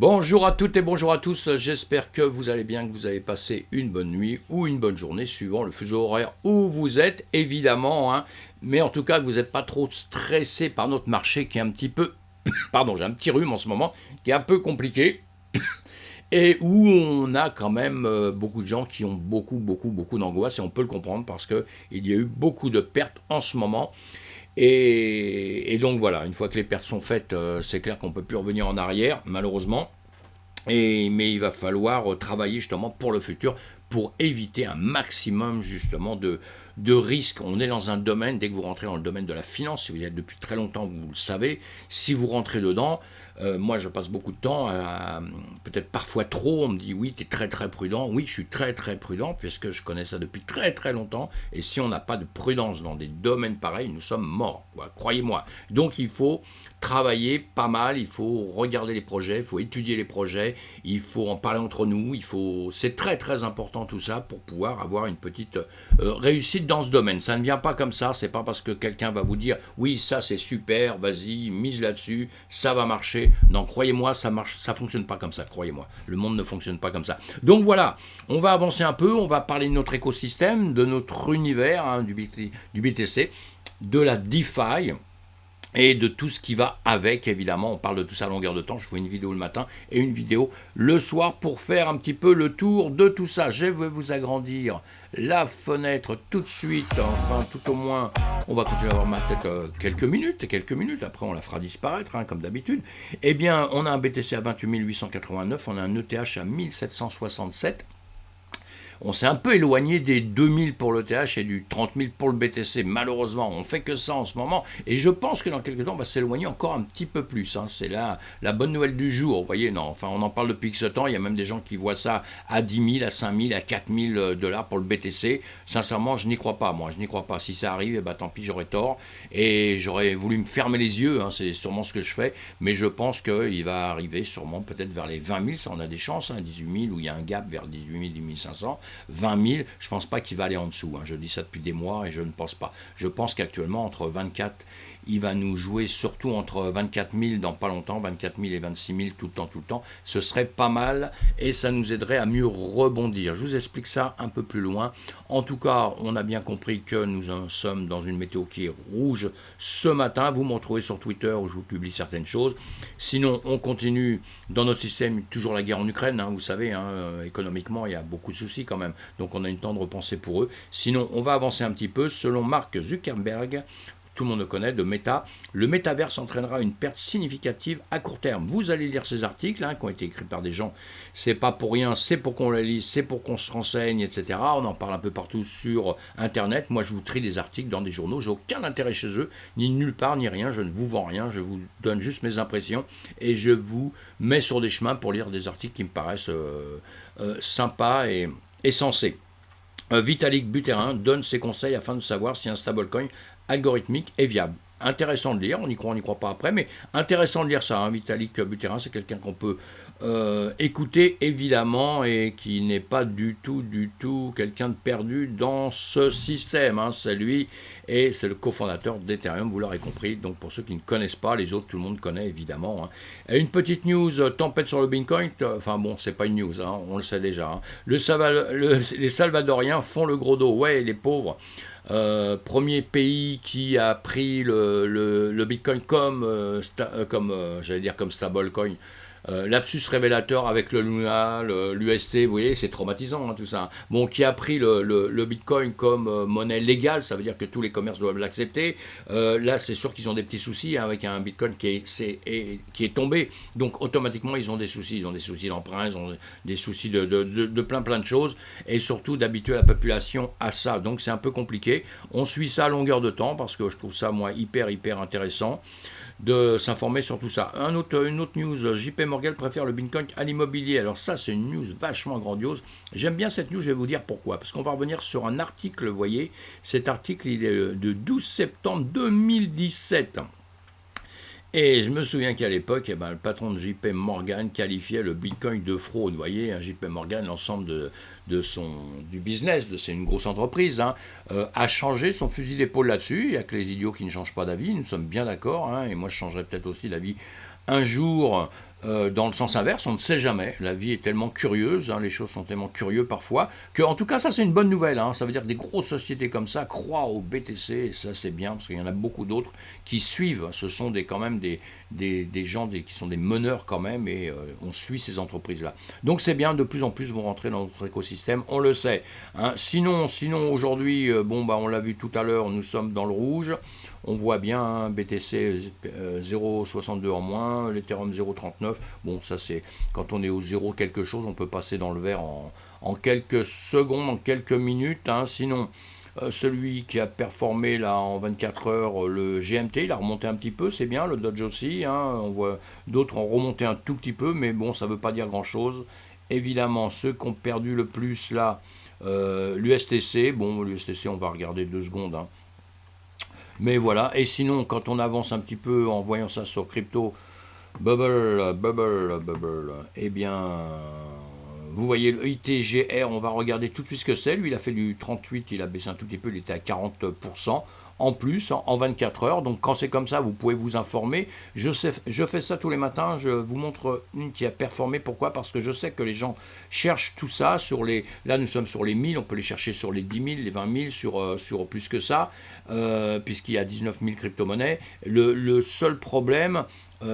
Bonjour à toutes et bonjour à tous, j'espère que vous allez bien, que vous avez passé une bonne nuit ou une bonne journée suivant le fuseau horaire où vous êtes, évidemment, hein, mais en tout cas que vous n'êtes pas trop stressé par notre marché qui est un petit peu, pardon, j'ai un petit rhume en ce moment, qui est un peu compliqué et où on a quand même beaucoup de gens qui ont beaucoup d'angoisse et on peut le comprendre parce qu'il y a eu beaucoup de pertes en ce moment. Et donc voilà, une fois que les pertes sont faites, c'est clair qu'on ne peut plus revenir en arrière, malheureusement. Mais il va falloir travailler justement pour le futur, pour éviter un maximum justement de risques. On est dans un domaine, dès que vous rentrez dans le domaine de la finance, si vous y êtes depuis très longtemps, vous le savez, si vous rentrez dedans, moi je passe beaucoup de temps, peut-être parfois trop, on me dit oui, tu es très prudent. Oui, je suis très prudent, puisque je connais ça depuis très longtemps, et si on n'a pas de prudence dans des domaines pareils, nous sommes morts, quoi, croyez-moi. Donc il faut travailler pas mal, il faut regarder les projets, il faut étudier les projets, il faut en parler entre nous, c'est très important tout ça pour pouvoir avoir une petite réussite dans ce domaine. Ça ne vient pas comme ça, c'est pas parce que quelqu'un va vous dire oui ça c'est super, vas-y mise là-dessus, ça va marcher. Non, croyez-moi, ça marche, ça fonctionne pas comme ça, croyez-moi. Le monde ne fonctionne pas comme ça. Donc voilà, on va avancer un peu, on va parler de notre écosystème, de notre univers, hein, du BTC, de la DeFi et de tout ce qui va avec, évidemment. On parle de tout ça à longueur de temps. Je fais une vidéo le matin et une vidéo le soir pour faire un petit peu le tour de tout ça. Je vais vous agrandir la fenêtre tout de suite, enfin tout au moins, on va continuer à avoir ma tête quelques minutes, après on la fera disparaître, hein, comme d'habitude. Eh bien, on a un BTC à 28 889, on a un ETH à 1767. On s'est un peu éloigné des 2000 pour le TH et du 30 000 pour le BTC. Malheureusement, on fait que ça en ce moment. Et je pense que dans quelques temps, on va s'éloigner encore un petit peu plus. Hein. C'est là la bonne nouvelle du jour. Vous voyez, non, enfin, on en parle depuis ce temps. Il y a même des gens qui voient ça à 10 000, à 5 000, à 4 000 dollars pour le BTC. Sincèrement, je n'y crois pas, moi. Je n'y crois pas. Si ça arrive, eh ben, tant pis, j'aurais tort. Et j'aurais voulu me fermer les yeux. Hein. C'est sûrement ce que je fais. Mais je pense qu'il va arriver sûrement peut-être vers les 20 000. Ça, on a des chances. Hein. 18 000, où il y a un gap vers 18 000, 18 500. 20 000, je ne pense pas qu'il va aller en dessous. Hein. Je dis ça depuis des mois et je ne pense pas. Je pense qu'actuellement, entre 24, il va nous jouer surtout entre 24 000 dans pas longtemps, 24 000 et 26 000 tout le temps. Ce serait pas mal et ça nous aiderait à mieux rebondir. Je vous explique ça un peu plus loin. En tout cas, on a bien compris que nous sommes dans une météo qui est rouge ce matin. Vous me retrouvez sur Twitter où je vous publie certaines choses. Sinon, on continue dans notre système, toujours la guerre en Ukraine. Hein, vous savez, hein, économiquement, il y a beaucoup de soucis quand même. Donc on a une temps de repenser pour eux. Sinon, on va avancer un petit peu. Selon Mark Zuckerberg, tout le monde le connaît, de Meta, le métaverse entraînera une perte significative à court terme. Vous allez lire ces articles hein, qui ont été écrits par des gens, c'est pas pour rien, c'est pour qu'on les lise, c'est pour qu'on se renseigne, etc. On en parle un peu partout sur Internet. Moi, je vous trie des articles dans des journaux, j'ai aucun intérêt chez eux, ni nulle part, ni rien, je ne vous vends rien, je vous donne juste mes impressions et je vous mets sur des chemins pour lire des articles qui me paraissent sympas et sensés. Vitalik Buterin donne ses conseils afin de savoir si un stablecoin algorithmique est viable. Intéressant de lire, on y croit pas après, mais intéressant de lire ça. Hein. Vitalik Buterin, c'est quelqu'un qu'on peut écouter évidemment et qui n'est pas du tout quelqu'un de perdu dans ce système. Hein. C'est lui et c'est le cofondateur d'Ethereum, vous l'aurez compris. Donc pour ceux qui ne connaissent pas, les autres, tout le monde connaît évidemment. Hein. Et une petite news, tempête sur le Bitcoin, enfin bon, c'est pas une news, hein, on le sait déjà. Hein. Les Salvadoriens font le gros dos, ouais, les pauvres. Premier pays qui a pris le Bitcoin comme stablecoin. Lapsus révélateur avec le Luna, l'UST, vous voyez, c'est traumatisant hein, tout ça. Bon, qui a pris le Bitcoin comme monnaie légale, ça veut dire que tous les commerces doivent l'accepter. Là, c'est sûr qu'ils ont des petits soucis hein, avec un Bitcoin qui est tombé. Donc, automatiquement, ils ont des soucis. Ils ont des soucis d'emprunt, ils ont des soucis de plein de choses. Et surtout, d'habituer la population à ça. Donc, c'est un peu compliqué. On suit ça à longueur de temps parce que je trouve ça, moi, hyper intéressant de s'informer sur tout ça. Une autre news, JP Morgan préfère le Bitcoin à l'immobilier. Alors ça, c'est une news vachement grandiose. J'aime bien cette news, je vais vous dire pourquoi. Parce qu'on va revenir sur un article, vous voyez. Cet article, il est de 12 septembre 2017. Et je me souviens qu'à l'époque, le patron de JP Morgan qualifiait le Bitcoin de fraude. Vous voyez, hein, JP Morgan, l'ensemble du business, c'est une grosse entreprise, hein, a changé son fusil d'épaule là-dessus. Il n'y a que les idiots qui ne changent pas d'avis, nous sommes bien d'accord, hein, et moi je changerais peut-être aussi d'avis un jour dans le sens inverse, on ne sait jamais. La vie est tellement curieuse, hein, les choses sont tellement curieuses parfois, que en tout cas ça c'est une bonne nouvelle. Hein. Ça veut dire que des grosses sociétés comme ça croient au BTC, et ça c'est bien, parce qu'il y en a beaucoup d'autres qui suivent. Ce sont quand même des gens qui sont des meneurs quand même, et on suit ces entreprises-là. Donc c'est bien, de plus en plus vont rentrer dans notre écosystème, on le sait. Hein. Sinon aujourd'hui, on l'a vu tout à l'heure, nous sommes dans le rouge. On voit bien hein, BTC 0,62 en moins, l'Ethereum 0,39. Bon, ça c'est quand on est au 0 quelque chose, on peut passer dans le vert en quelques secondes, en quelques minutes. Hein. Sinon, celui qui a performé là en 24 heures, le GMT, il a remonté un petit peu, c'est bien, le Dodge aussi. Hein. On voit d'autres ont remonté un tout petit peu, mais bon, ça ne veut pas dire grand-chose. Évidemment, ceux qui ont perdu le plus là, l'USTC, bon, l'USTC, on va regarder 2 secondes. Hein. Mais voilà, et sinon, quand on avance un petit peu en voyant ça sur crypto, bubble, eh bien, vous voyez le ITGR, on va regarder tout de suite ce que c'est. Lui, il a fait du 38, il a baissé un tout petit peu, il était à 40% en plus en 24 heures. Donc quand c'est comme ça, vous pouvez vous informer. Je fais ça tous les matins, je vous montre une qui a performé. Pourquoi? Parce que je sais que les gens cherchent tout ça sur les... Là, nous sommes sur les 1000, on peut les chercher sur les 10 000, les 20 000, sur plus que ça, puisqu'il y a 19 000 crypto-monnaies. Le seul problème,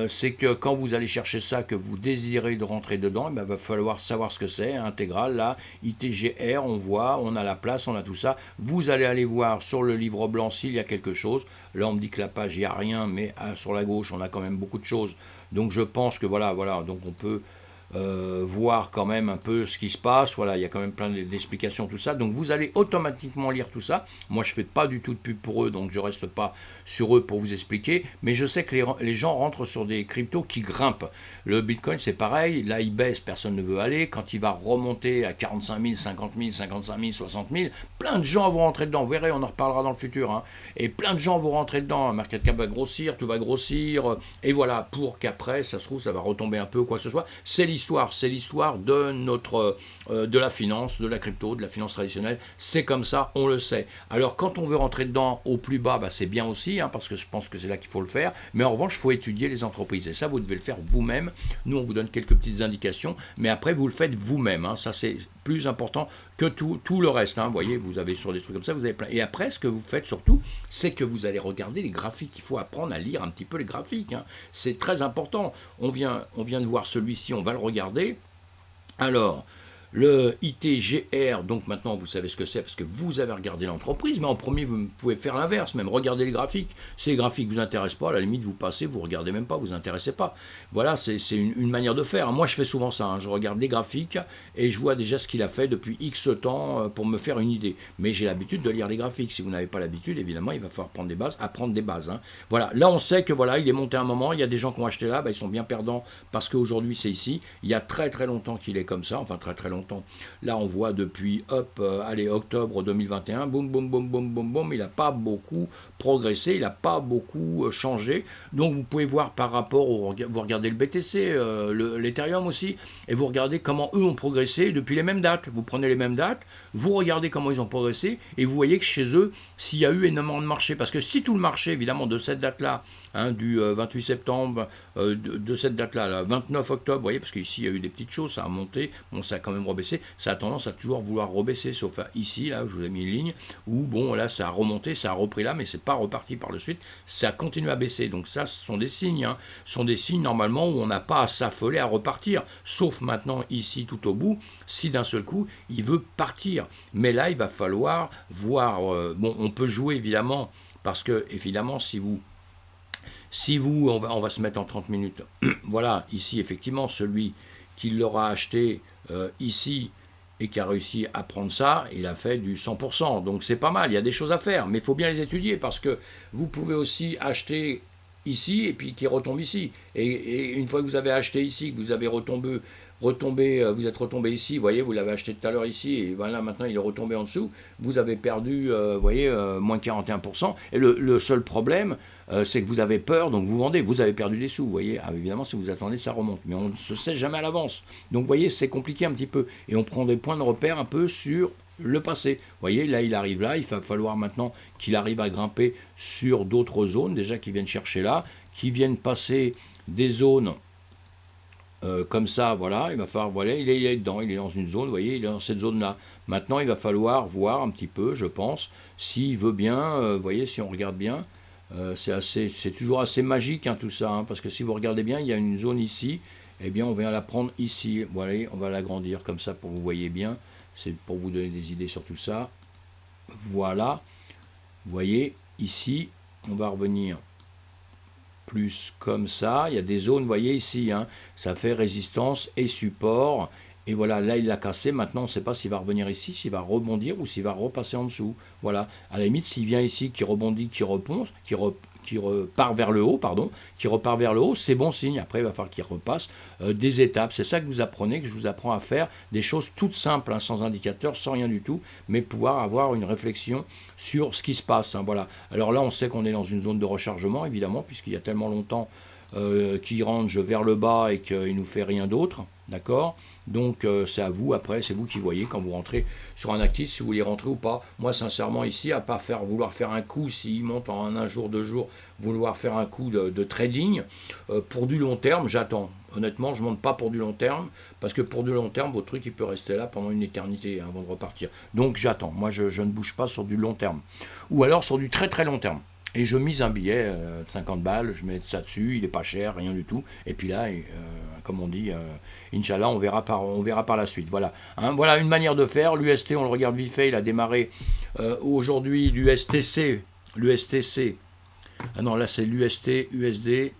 c'est que quand vous allez chercher ça, que vous désirez de rentrer dedans, il va falloir savoir ce que c'est, intégral, là, ITGR, on voit, on a la place, on a tout ça. Vous allez aller voir sur le livre blanc s'il y a quelque chose. Là, on me dit que la page, il n'y a rien, mais sur la gauche, on a quand même beaucoup de choses. Donc je pense que voilà, donc on peut voir quand même un peu ce qui se passe. Voilà, il y a quand même plein d'explications, tout ça. Donc vous allez automatiquement lire tout ça. Moi, je ne fais pas du tout de pub pour eux, donc je ne reste pas sur eux pour vous expliquer. Mais je sais que les gens rentrent sur des cryptos qui grimpent. Le Bitcoin, c'est pareil. Là, il baisse, personne ne veut aller. Quand il va remonter à 45 000, 50 000, 55 000, 60 000, plein de gens vont rentrer dedans. Vous verrez, on en reparlera dans le futur. Hein. Et plein de gens vont rentrer dedans. Un market cap va grossir, tout va grossir. Et voilà, pour qu'après, ça se trouve, ça va retomber un peu ou quoi que ce soit. C'est l'histoire de de la finance, de la crypto, de la finance traditionnelle. C'est comme ça, on le sait. Alors quand on veut rentrer dedans au plus bas, c'est bien aussi, hein, parce que je pense que c'est là qu'il faut le faire. Mais en revanche, il faut étudier les entreprises. Et ça, vous devez le faire vous-même. Nous, on vous donne quelques petites indications, mais après, vous le faites vous-même. Hein. Ça, c'est plus important que tout le reste. Hein. Vous voyez, vous avez sur des trucs comme ça, vous avez plein. Et après, ce que vous faites surtout, c'est que vous allez regarder les graphiques. Il faut apprendre à lire un petit peu les graphiques. Hein. C'est très important. On vient de voir celui-ci, on va le regarder. Alors, le ITGR, donc maintenant vous savez ce que c'est parce que vous avez regardé l'entreprise, mais en premier vous pouvez faire l'inverse, même regarder les graphiques. Si les graphiques ne vous intéressent pas, à la limite vous passez, vous ne regardez même pas, vous vous intéressez pas. Voilà, c'est une manière de faire. Moi je fais souvent ça, hein. Je regarde les graphiques et je vois déjà ce qu'il a fait depuis X temps pour me faire une idée. Mais j'ai l'habitude de lire les graphiques. Si vous n'avez pas l'habitude, évidemment, il va falloir apprendre des bases. Hein. Voilà, là on sait que voilà, il est monté un moment, il y a des gens qui ont acheté là, ils sont bien perdants parce qu'aujourd'hui c'est ici. Il y a très très longtemps qu'il est comme ça, enfin très très longtemps. Là, on voit depuis, octobre 2021, boum, boum, boum, boum, boum, boum, il n'a pas beaucoup progressé, il n'a pas beaucoup changé. Donc, vous pouvez voir par rapport vous regardez le BTC, l'Ethereum aussi, et vous regardez comment eux ont progressé depuis les mêmes dates. Vous prenez les mêmes dates, vous regardez comment ils ont progressé, et vous voyez que chez eux, s'il y a eu énormément de marché, parce que si tout le marché, évidemment, de cette date-là, hein, du 28 septembre, de cette date-là, là, 29 octobre, vous voyez, parce qu'ici, il y a eu des petites choses, ça a monté, bon, ça a quand même rebaissé, ça a tendance à toujours vouloir rebaisser, sauf ici, là, je vous ai mis une ligne, où, bon, là, ça a remonté, ça a repris là, mais c'est pas reparti par la suite, ça continue à baisser, donc ça, ce sont des signes, hein, ce sont des signes, normalement, où on n'a pas à s'affoler à repartir, sauf maintenant, ici, tout au bout, si d'un seul coup, il veut partir, mais là, il va falloir voir, bon, on peut jouer, évidemment, parce que, évidemment, si vous, on va se mettre en 30 minutes. Voilà, ici, effectivement, celui qui l'aura acheté ici et qui a réussi à prendre ça, il a fait du 100%. Donc c'est pas mal, il y a des choses à faire, mais il faut bien les étudier parce que vous pouvez aussi acheter ici et puis qui retombe ici. Et une fois que vous avez acheté ici, que vous avez vous êtes retombé ici, vous voyez, vous l'avez acheté tout à l'heure ici, et voilà, maintenant il est retombé en dessous, vous avez perdu, vous voyez, moins 41%, et le seul problème, c'est que vous avez peur, donc vous vendez, vous avez perdu des sous, vous voyez, évidemment, si vous attendez, ça remonte, mais on ne se sait jamais à l'avance, donc vous voyez, c'est compliqué un petit peu, et on prend des points de repère un peu sur le passé. Vous voyez, là, il arrive là, il va falloir maintenant qu'il arrive à grimper sur d'autres zones, déjà qui viennent chercher là, qui viennent passer des zones comme ça, voilà, il va falloir, voilà, il est dedans, il est dans une zone, vous voyez, il est dans cette zone-là. Maintenant, il va falloir voir un petit peu, je pense, s'il veut bien, vous voyez, si on regarde bien, c'est toujours assez magique hein, tout ça, hein, parce que si vous regardez bien, il y a une zone ici, eh bien, on vient la prendre ici, voilà, on va l'agrandir comme ça pour que vous voyez bien, c'est pour vous donner des idées sur tout ça. Voilà, vous voyez, ici, on va revenir plus comme ça. Il y a des zones, vous voyez ici, hein, ça fait résistance et support. Et voilà, là il l'a cassé. Maintenant, on ne sait pas s'il va revenir ici, s'il va rebondir ou s'il va repasser en dessous. Voilà. À la limite, s'il vient ici, qui rebondit, qui reponce, qui repart vers le haut, pardon, qui repart vers le haut, c'est bon signe. Après, il va falloir qu'il repasse des étapes. C'est ça que vous apprenez, que je vous apprends à faire, des choses toutes simples, hein, sans indicateur, sans rien du tout, mais pouvoir avoir une réflexion sur ce qui se passe. Hein, voilà. Alors là, on sait qu'on est dans une zone de rechargement, évidemment, puisqu'il y a tellement longtemps qu'il range vers le bas et qu'il ne nous fait rien d'autre. D'accord. Donc c'est à vous, après, c'est vous qui voyez quand vous rentrez sur un actif, si vous voulez rentrer ou pas. Moi, sincèrement, ici, à part vouloir faire un coup, s'il monte en un jour, 2 jours, vouloir faire un coup de trading, pour du long terme, j'attends. Honnêtement, je ne monte pas pour du long terme, parce que pour du long terme, votre truc, il peut rester là pendant une éternité hein, avant de repartir. Donc j'attends. Moi, je ne bouge pas sur du long terme. Ou alors sur du très très long terme. Et je mise un billet de 50 balles, je mets ça dessus, il n'est pas cher, rien du tout. Et puis là, comme on dit, Inch'Allah, on verra par la suite. Voilà, hein, voilà une manière de faire. L'UST, on le regarde vite fait, il a démarré aujourd'hui l'USTC. Ah non, là c'est l'UST, USD.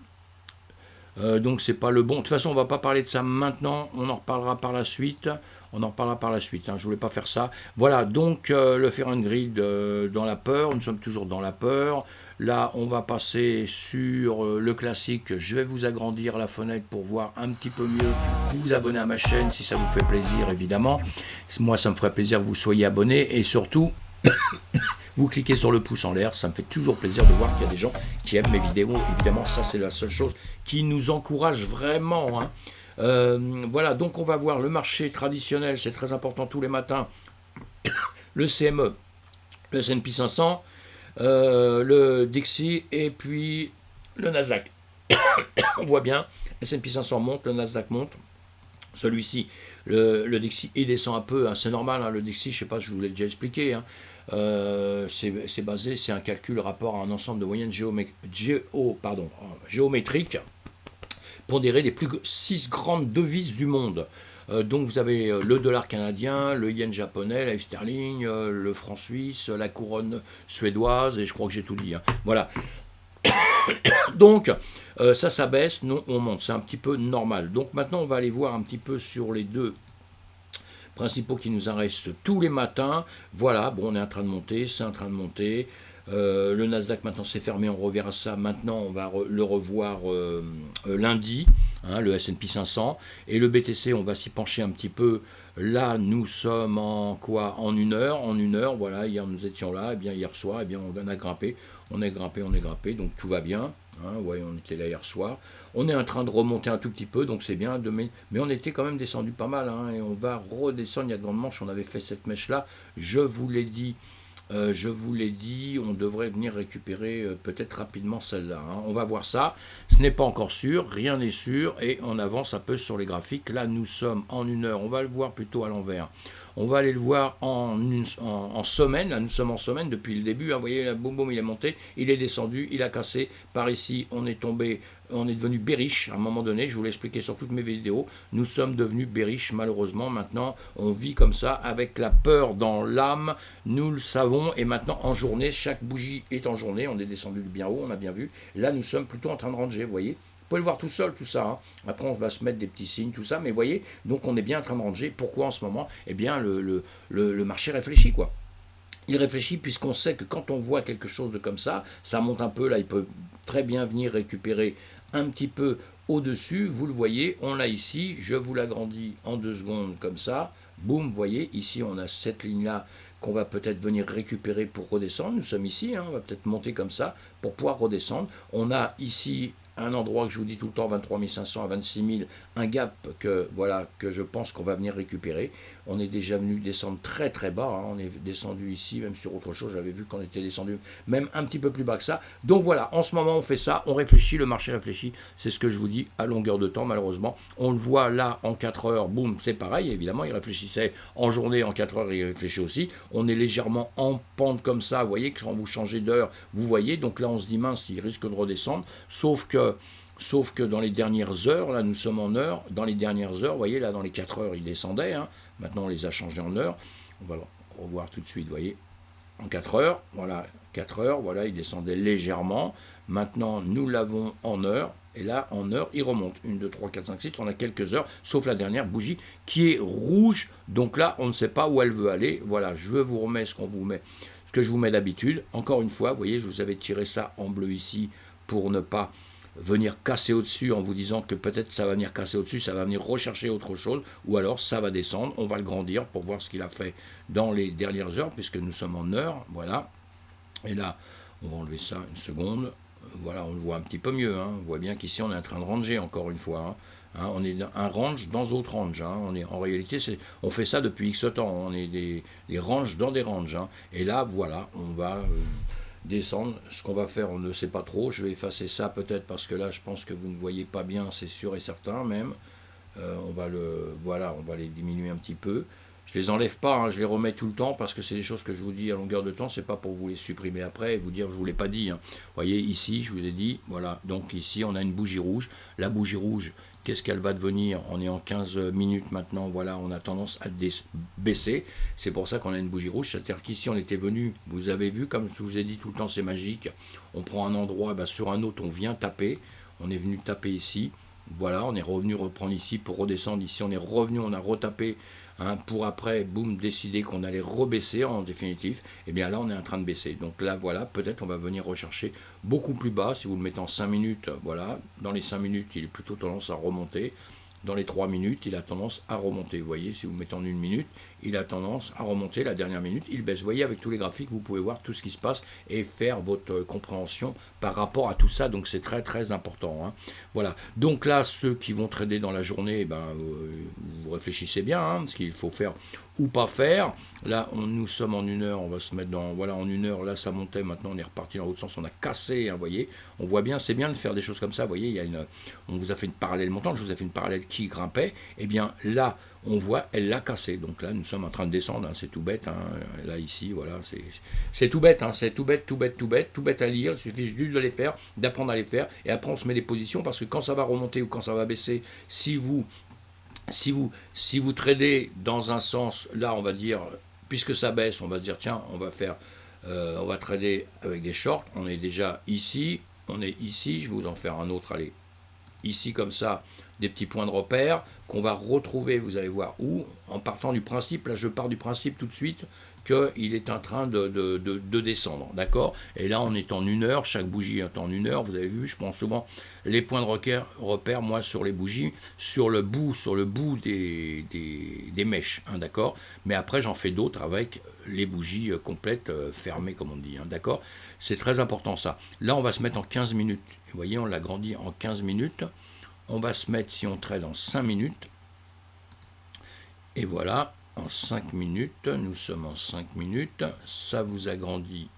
Donc c'est pas le bon. De toute façon, on va pas parler de ça maintenant. On en reparlera par la suite. On en reparlera par la suite. Hein. Je voulais pas faire ça. Voilà. Donc le Fear & Greed dans la peur. Nous sommes toujours dans la peur. Là, on va passer sur le classique. Je vais vous agrandir la fenêtre pour voir un petit peu mieux. Vous abonner à ma chaîne si ça vous fait plaisir, évidemment. Moi, ça me ferait plaisir que vous soyez abonnés et surtout. Vous cliquez sur le pouce en l'air, ça me fait toujours plaisir de voir qu'il y a des gens qui aiment mes vidéos. Évidemment, ça c'est la seule chose qui nous encourage vraiment. Hein. Voilà, donc on va voir le marché traditionnel, c'est très important tous les matins. Le CME, le S&P 500, le DXY et puis le Nasdaq. On voit bien, S&P 500 monte, le Nasdaq monte. Celui-ci, le DXY, il descend un peu, hein, c'est normal, hein, le DXY, je ne sais pas, je vous l'ai déjà expliqué, hein, c'est basé, c'est un calcul rapport à un ensemble de moyennes géométriques pondérées des plus 6 grandes devises du monde. Donc vous avez le dollar canadien, le yen japonais, la livre sterling, le franc suisse, la couronne suédoise, et je crois que j'ai tout dit. Hein. Voilà. Donc, ça baisse, non, on monte, c'est un petit peu normal. Donc maintenant, on va aller voir un petit peu sur les deux principaux qui nous en restent tous les matins. Voilà, bon, on est en train de monter, c'est en train de monter. Le Nasdaq maintenant c'est fermé, on reverra ça. Maintenant, on va le revoir lundi, hein, le S&P 500. Et le BTC, on va s'y pencher un petit peu. Là, nous sommes en quoi? En une heure. En une heure, voilà, hier nous étions là, et bien hier soir, et bien on a grimpé. On est grimpé, donc tout va bien. Hein, ouais, on était là hier soir. On est en train de remonter un tout petit peu, donc c'est bien. Mais on était quand même descendu pas mal, hein, et on va redescendre. Il y a de grandes manches, on avait fait cette mèche-là. Je vous l'ai dit, on devrait venir récupérer peut-être rapidement celle-là. Hein. On va voir ça. Ce n'est pas encore sûr, rien n'est sûr, et on avance un peu sur les graphiques. Là, nous sommes en une heure. On va le voir plutôt à l'envers. On va aller le voir en semaine. Là, nous sommes en semaine depuis le début. Hein. Vous voyez, là, boum, boum, il est monté, il est descendu, il a cassé. Par ici, on est tombé, on est devenu bearish à un moment donné. Je vous l'ai expliqué sur toutes mes vidéos. Nous sommes devenus bearish, malheureusement. Maintenant, on vit comme ça, avec la peur dans l'âme. Nous le savons. Et maintenant, en journée, chaque bougie est en journée. On est descendu bien haut, on a bien vu. Là, nous sommes plutôt en train de ranger, vous voyez. Vous pouvez le voir tout seul, tout ça. Hein. Après, on va se mettre des petits signes, tout ça. Mais vous voyez, donc on est bien en train de ranger. Pourquoi en ce moment? Eh bien, le marché réfléchit, quoi. Il réfléchit puisqu'on sait que quand on voit quelque chose de comme ça monte un peu. Là, il peut très bien venir récupérer un petit peu au-dessus. Vous le voyez, on l'a ici. Je vous l'agrandis en 2 secondes comme ça. Boum, vous voyez, ici, on a cette ligne-là qu'on va peut-être venir récupérer pour redescendre. Nous sommes ici, hein, on va peut-être monter comme ça pour pouvoir redescendre. On a ici un endroit que je vous dis tout le temps, 23 500 à 26 000, un gap que, voilà, que je pense qu'on va venir récupérer. On est déjà venu descendre très très bas, hein. On est descendu ici, même sur autre chose, j'avais vu qu'on était descendu même un petit peu plus bas que ça. Donc voilà, en ce moment on fait ça, on réfléchit, le marché réfléchit, c'est ce que je vous dis à longueur de temps malheureusement. On le voit là en 4 heures, boum, c'est pareil, évidemment, il réfléchissait en journée, en 4 heures, il réfléchit aussi. On est légèrement en pente comme ça, vous voyez, quand vous changez d'heure, vous voyez, donc là on se dit mince, il risque de redescendre, Sauf que dans les dernières heures, là nous sommes en heure, dans les dernières heures, vous voyez là dans les 4 heures il descendait, hein. Maintenant on les a changés en heure, on va le revoir tout de suite, vous voyez, en 4 heures, voilà, 4 heures, voilà, il descendait légèrement, maintenant nous l'avons en heure, et là en heure il remonte, 1, 2, 3, 4, 5, 6, on a quelques heures, sauf la dernière bougie qui est rouge, donc là on ne sait pas où elle veut aller, voilà, je vous remets ce que je vous mets d'habitude, encore une fois, vous voyez, je vous avais tiré ça en bleu ici, pour ne pas venir casser au-dessus en vous disant que peut-être ça va venir casser au-dessus, ça va venir rechercher autre chose, ou alors ça va descendre, on va le grandir pour voir ce qu'il a fait dans les dernières heures, puisque nous sommes en heure, voilà. Et là, on va enlever ça une seconde, voilà, on le voit un petit peu mieux, hein. On voit bien qu'ici on est en train de ranger encore une fois, hein. On est un range dans d'autres ranges, hein. En réalité, on fait ça depuis X temps, on est des ranges dans des ranges, hein. Et là, voilà, on va descendre. Ce qu'on va faire, on ne sait pas trop. Je vais effacer ça peut-être parce que là, je pense que vous ne voyez pas bien, c'est sûr et certain même. Voilà, on va les diminuer un petit peu. Je les enlève pas, hein, je les remets tout le temps parce que c'est des choses que je vous dis à longueur de temps. C'est pas pour vous les supprimer après et vous dire je vous l'ai pas dit, hein. Vous voyez ici, je vous ai dit, voilà. Donc ici, on a une bougie rouge. La bougie rouge, qu'est-ce qu'elle va devenir? On est en 15 minutes maintenant. Voilà, on a tendance à baisser. C'est pour ça qu'on a une bougie rouge. C'est-à-dire qu'ici, on était venu. Vous avez vu, comme je vous ai dit tout le temps, c'est magique. On prend un endroit, sur un autre, on vient taper. On est venu taper ici. Voilà, on est revenu reprendre ici pour redescendre. Ici, on est revenu, on a retapé, hein, pour après, boum, décider qu'on allait rebaisser en définitive. Et bien là, on est en train de baisser. Donc là, voilà, peut-être on va venir rechercher beaucoup plus bas. Si vous le mettez en 5 minutes, voilà, dans les 5 minutes, il est plutôt tendance à remonter. Dans les 3 minutes, il a tendance à remonter. Vous voyez, si vous mettez en 1 minute, il a tendance à remonter. La dernière minute, il baisse. Vous voyez, avec tous les graphiques, vous pouvez voir tout ce qui se passe et faire votre compréhension par rapport à tout ça. Donc, c'est très, très important, hein. Voilà. Donc là, ceux qui vont trader dans la journée, vous réfléchissez bien, hein, ce qu'il faut faire ou pas faire. Là, nous sommes en 1 heure. On va se mettre dans... Voilà, en 1 heure, là, ça montait. Maintenant, on est reparti dans l'autre sens. On a cassé, hein, vous voyez. On voit bien, c'est bien de faire des choses comme ça. Vous voyez, on vous a fait une parallèle montante. Je vous ai fait une parallèle qui grimpait. Eh bien, là, on voit, elle l'a cassé. Donc là, nous sommes en train de descendre, hein, c'est tout bête, hein. Là, ici, voilà, c'est tout bête, hein, c'est tout bête à lire. Il suffit juste de les faire, d'apprendre à les faire, et après on se met des positions, parce que quand ça va remonter ou quand ça va baisser, si vous tradez dans un sens, là, on va dire, puisque ça baisse, on va se dire, tiens, on va trader avec des shorts, on est déjà ici, je vais vous en faire un autre, allez, ici comme ça, des petits points de repère qu'on va retrouver, vous allez voir où, en partant du principe, là je pars du principe tout de suite qu'il est en train de descendre, d'accord? Et là on est en 1 heure, chaque bougie est en 1 heure, vous avez vu, je prends souvent les points de repère, moi sur les bougies, sur le bout des mèches, hein, d'accord? Mais après j'en fais d'autres avec les bougies complètes, fermées comme on dit, hein, d'accord? C'est très important ça. Là on va se mettre en 15 minutes, vous voyez on l'agrandit en 15 minutes, on va se mettre, si on trade en 5 minutes, et voilà, en 5 minutes, nous sommes en 5 minutes, ça vous agrandit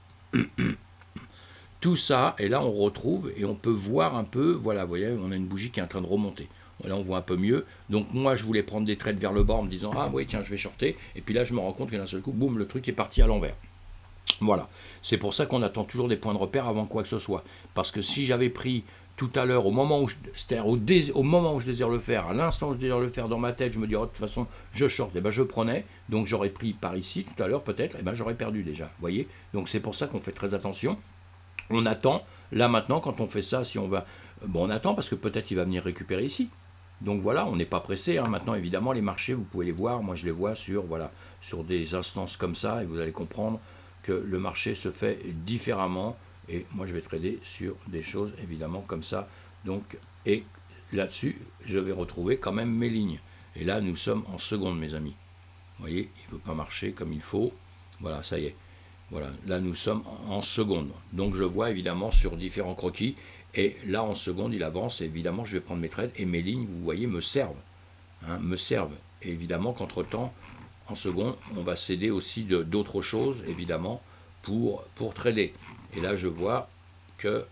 tout ça, et là on retrouve, et on peut voir un peu, voilà, vous voyez, on a une bougie qui est en train de remonter. Là on voit un peu mieux, donc moi je voulais prendre des trades vers le bas en me disant, ah oui tiens je vais shorter, et puis là je me rends compte que d'un seul coup, boum, le truc est parti à l'envers. Voilà, c'est pour ça qu'on attend toujours des points de repère avant quoi que ce soit, parce que si j'avais pris tout à l'heure, au moment où au moment où je désire le faire, à l'instant où je désire le faire dans ma tête, je me dis, oh, de toute façon, je short, et ben je prenais, donc j'aurais pris par ici tout à l'heure peut-être, et ben j'aurais perdu déjà, vous voyez, donc c'est pour ça qu'on fait très attention, on attend, là maintenant quand on fait ça, si on va, on attend parce que peut-être il va venir récupérer ici, donc voilà, on n'est pas pressé, hein. Maintenant évidemment les marchés, vous pouvez les voir, moi je les vois sur des instances comme ça, et vous allez comprendre que le marché se fait différemment. Et moi je vais trader sur des choses évidemment comme ça, donc, et là-dessus je vais retrouver quand même mes lignes, et là nous sommes en seconde mes amis, vous voyez, il ne veut pas marcher comme il faut, voilà, ça y est, voilà, là nous sommes en seconde, donc je vois évidemment sur différents croquis, Et là, en seconde, il avance. Et évidemment, je vais prendre mes trades. Et mes lignes, vous voyez, me servent. Hein, me servent. Et évidemment qu'entre-temps, en seconde, on va céder aussi d'autres choses, évidemment, pour trader. Et là, je vois que,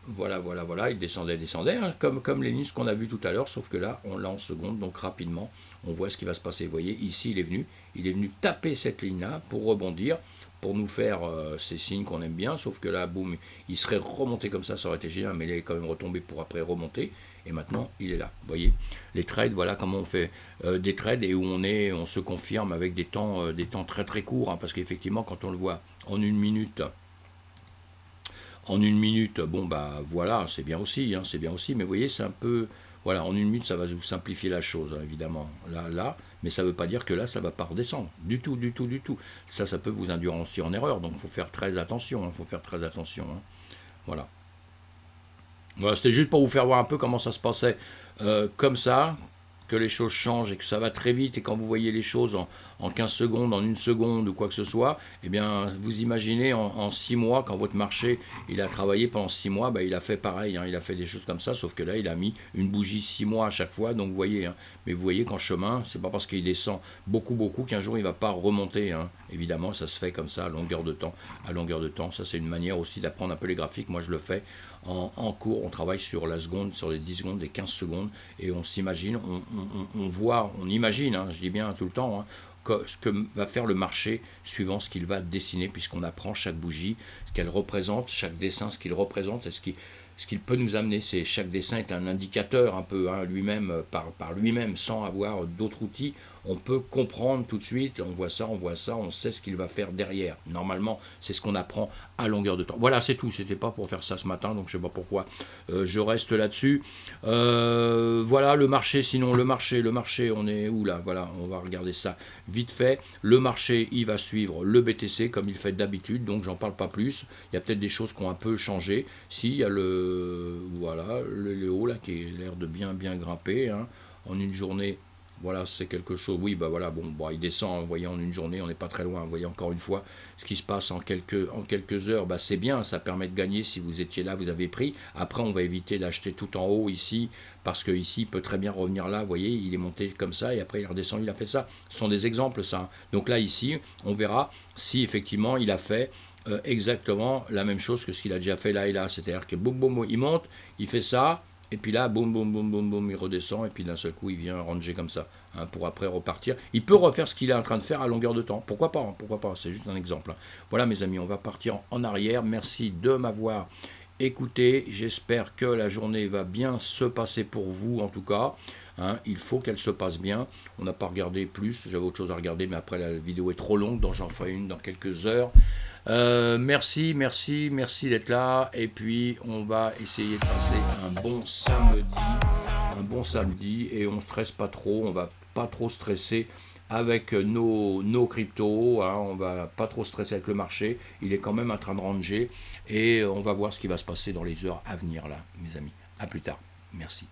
voilà, il descendait, hein, comme les lignes qu'on a vu tout à l'heure, sauf que là, on l'a en seconde, donc rapidement, on voit ce qui va se passer. Vous voyez, ici, il est venu taper cette ligne-là pour rebondir, pour nous faire ces signes qu'on aime bien, sauf que là, boum, il serait remonté comme ça aurait été génial, mais il est quand même retombé pour après remonter, et maintenant, il est là. Vous voyez, les trades, voilà comment on fait des trades, et où on se confirme avec des temps très très courts, hein, parce qu'effectivement, quand on le voit en une minute, bon bah voilà, c'est bien aussi, hein, mais vous voyez, c'est un peu, voilà, en une minute, ça va vous simplifier la chose, hein, évidemment, là, mais ça ne veut pas dire que là, ça ne va pas redescendre, du tout. Ça peut vous induire aussi en erreur, donc il faut faire très attention, hein, voilà. Voilà, c'était juste pour vous faire voir un peu comment ça se passait comme ça, que les choses changent et que ça va très vite, et quand vous voyez les choses en 15 secondes, en une seconde ou quoi que ce soit, eh bien, vous imaginez en 6 mois, quand votre marché, il a travaillé pendant 6 mois, bah, il a fait pareil, hein, il a fait des choses comme ça, sauf que là, il a mis une bougie 6 mois à chaque fois, donc vous voyez, hein, mais vous voyez qu'en chemin, c'est pas parce qu'il descend beaucoup qu'un jour, il va pas remonter, hein. Évidemment, ça se fait comme ça, à longueur de temps, ça c'est une manière aussi d'apprendre un peu les graphiques, moi je le fais en cours, on travaille sur la seconde, sur les 10 secondes, les 15 secondes, et on s'imagine, on voit, on imagine, hein, je dis bien tout le temps, hein, ce que va faire le marché suivant ce qu'il va dessiner, puisqu'on apprend chaque bougie, ce qu'elle représente, chaque dessin, ce qu'il représente, et ce qu'il peut nous amener. Chaque dessin est un indicateur un peu, hein, lui-même, par lui-même, sans avoir d'autres outils. On peut comprendre tout de suite, on voit ça, on sait ce qu'il va faire derrière. Normalement, c'est ce qu'on apprend à longueur de temps. Voilà, c'est tout. C'était pas pour faire ça ce matin, donc je sais pas pourquoi je reste là-dessus. Voilà, le marché, sinon le marché, on est où là? Voilà, on va regarder ça vite fait. Le marché, il va suivre le BTC comme il fait d'habitude, donc j'en parle pas plus. Il y a peut-être des choses qui ont un peu changé. Si, il y a le haut là qui a l'air de bien grimper, hein, en une journée. Voilà, c'est quelque chose. Oui, bah voilà, bon, il descend, vous voyez, en une journée, on n'est pas très loin. Vous voyez, encore une fois, ce qui se passe en quelques heures, bah, c'est bien, ça permet de gagner. Si vous étiez là, vous avez pris. Après, on va éviter d'acheter tout en haut ici, parce que ici, il peut très bien revenir là. Vous voyez, il est monté comme ça, et après, il redescend, il a fait ça. Ce sont des exemples, ça. Donc là, ici, on verra si effectivement, il a fait exactement la même chose que ce qu'il a déjà fait là et là. C'est-à-dire que boum, il monte, il fait ça. Et puis là, boum, il redescend, et puis d'un seul coup, il vient ranger comme ça, hein, pour après repartir. Il peut refaire ce qu'il est en train de faire à longueur de temps. Pourquoi pas, c'est juste un exemple, hein. Voilà, mes amis, on va partir en arrière. Merci de m'avoir écouté. J'espère que la journée va bien se passer pour vous, en tout cas. Hein, il faut qu'elle se passe bien. On n'a pas regardé plus, j'avais autre chose à regarder, mais après, la vidéo est trop longue, donc j'en ferai une dans quelques heures. Merci d'être là, et puis on va essayer de passer un bon samedi, et on ne stresse pas trop, on va pas trop stresser avec nos cryptos, hein, on va pas trop stresser avec le marché, il est quand même en train de ranger, et on va voir ce qui va se passer dans les heures à venir là, mes amis. À plus tard, merci.